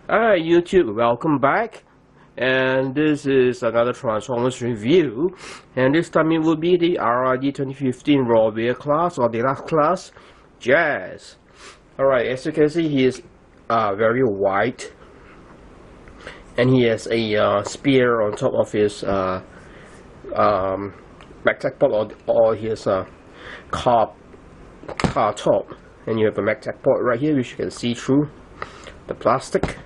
Alright YouTube, welcome back, and this is another Transformers review, and this time it will be the RID 2015 Raw Beer class or Deluxe class, Jazz. Alright, as you can see, he is very white, and he has a spear on top of his MacTac pod or his car top, and you have a MacTac pod right here which you can see through the plastic.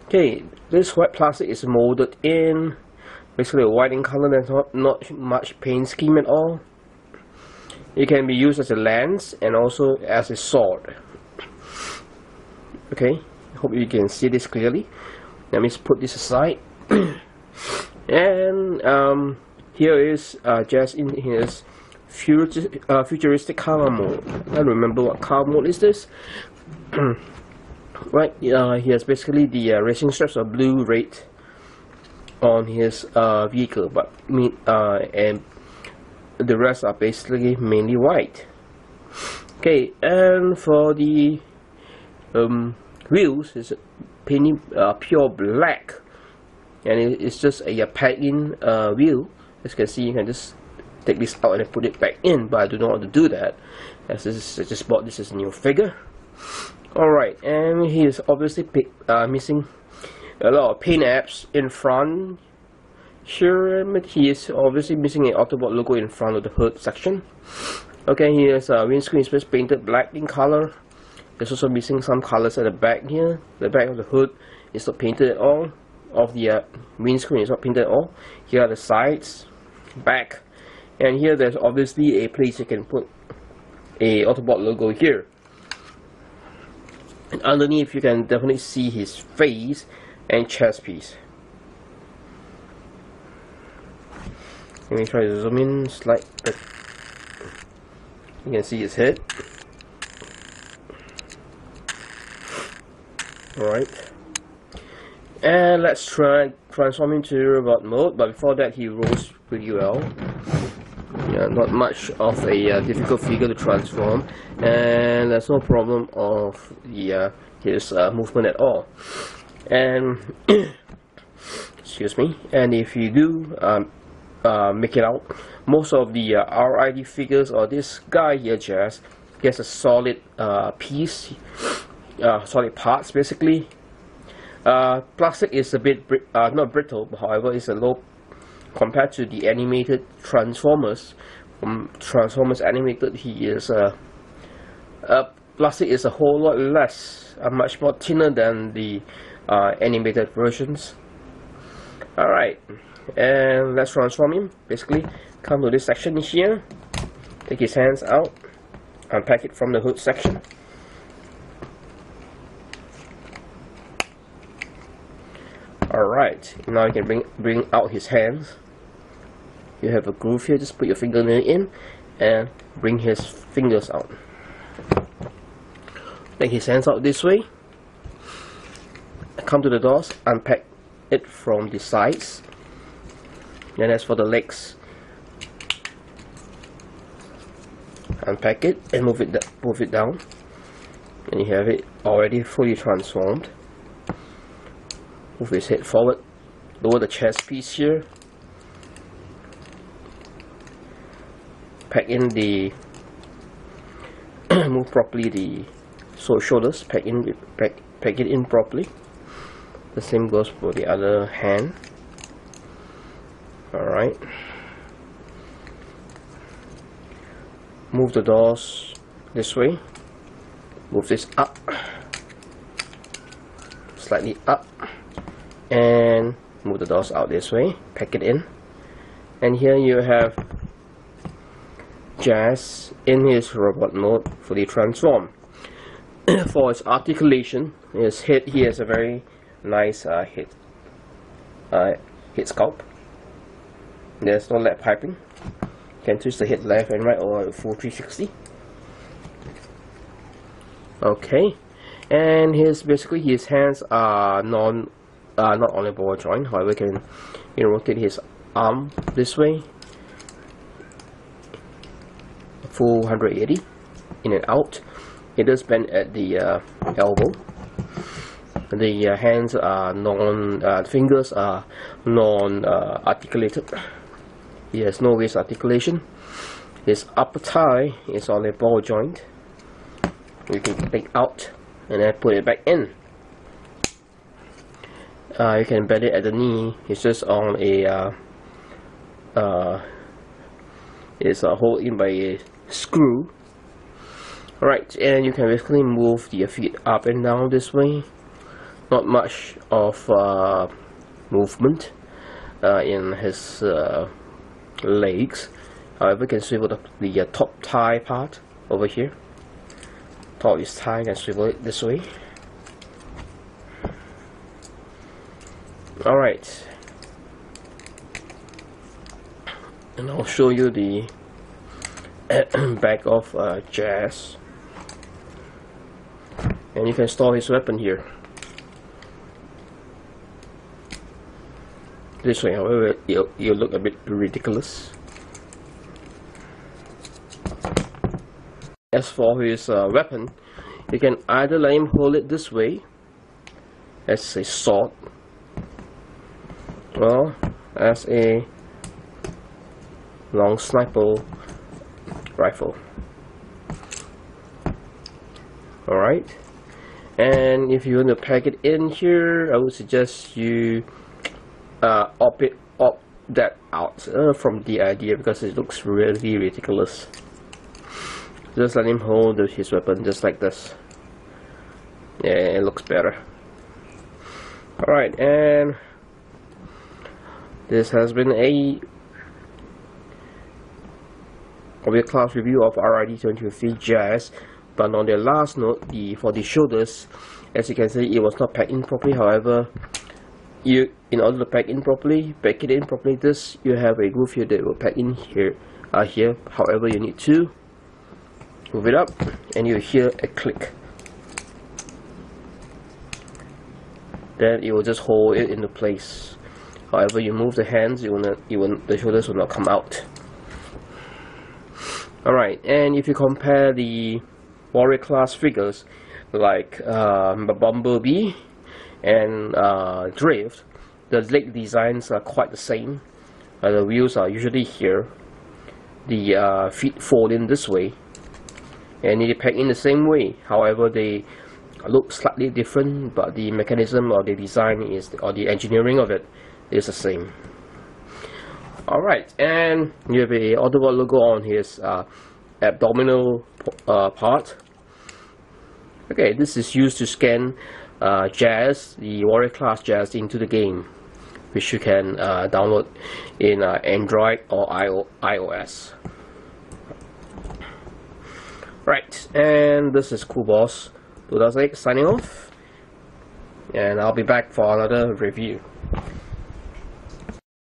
Okay, this white plastic is molded in basically a white in color. There's not much paint scheme at all. It can be used as a lens and also as a sword. Okay, I hope you can see this clearly. Let me put this aside. And here is Jazz in his futuristic car mode. I don't remember what car mode is this. Right, he has basically the racing straps are blue, red on his vehicle, but and the rest are basically mainly white. Okay, and for the wheels, it's painted pure black, and it's just a pack-in wheel. As you can see, you can just take this out and put it back in, but I do not want to do that, as I just bought this as a new figure. Alright, and he is obviously missing a lot of paint apps in front. Sure, but he is obviously missing an Autobot logo in front of the hood section. Okay, he has a windscreen is painted black in color. There's also missing some colors at the back here. The back of the hood is not painted at all. Of the windscreen is not painted at all. Here are the sides, back, and here there's obviously a place you can put a Autobot logo here. And underneath you can definitely see his face and chest piece. Let me try to zoom in slightly. You can see his head. Alright. And let's try transform into robot mode, but before that he rolls pretty well. Yeah, not much of a difficult figure to transform, and there's no problem of the his movement at all. And excuse me. And if you do make it out, most of the RID figures or this guy here, Jazz, gets a solid piece, solid parts basically. Plastic is a bit not brittle, but however it's a low compared to the animated Transformers. Transformers animated, he is plastic is a whole lot less, much more thinner than the animated versions. Alright, and let's transform him. Basically, come to this section here, take his hands out, unpack it from the hood section. Alright, now you can bring out his hands. You have a groove here, just put your fingernail in and bring his fingers out. Take his hands out this way. Come to the doors, unpack it from the sides. Then as for the legs, unpack it and move it down. And you have it already fully transformed. Move his head forward, lower the chest piece here, pack in the move properly the shoulders, pack it in properly. The same goes for the other hand. Alright, move the doors this way, move this up, slightly up, and move the doors out this way, pack it in. And here you have Jazz in his robot mode, fully transformed. For his articulation, his head, he has a very nice head sculpt. There's no leg piping. You can twist the head left and right or full 360. Okay, and basically his hands are not on a ball joint. However, you can rotate his arm this way, full 180 in and out. It does bend at the elbow. The hands are fingers are non-articulated. He has no waist articulation. His upper thigh is on a ball joint. You can take out and then put it back in. You can embed it at the knee. It's just on a it's hold in by a screw. Alright, and you can basically move the feet up and down this way. Not much of movement in his legs. However, you can swivel the top thigh part over here. Top of his thigh, and swivel it this way. Alright, and I'll show you the back of Jazz, and you can store his weapon here. This way, however, you look a bit ridiculous. As for his weapon, you can either let him hold it this way as a sword, well, as a long sniper rifle. Alright, and if you want to pack it in here, I would suggest you opt that out from the idea, because it looks really ridiculous. Just let him hold his weapon just like this. Yeah, it looks better. Alright, and this has been a object class review of RID 2053 Jazz. But on the last note, for the shoulders, as you can see, it was not packed in properly. However, in order to pack it in properly, this you have a groove here that will pack in here. However, you need to move it up, and you hear a click. Then it will just hold it into place. However, you move the hands, the shoulders will not come out. Alright, and if you compare the warrior class figures like Bumblebee and Drift, the leg designs are quite the same. The wheels are usually here, the feet fold in this way, and they pack in the same way. However, they look slightly different, but the mechanism or the design or the engineering of it is the same. Alright, and you have a Autobot logo on his abdominal part. Okay, this is used to scan Jazz, the warrior class Jazz, into the game, which you can download in Android or iOS. Right, and this is Cool Boss 2008 signing off, and I'll be back for another review.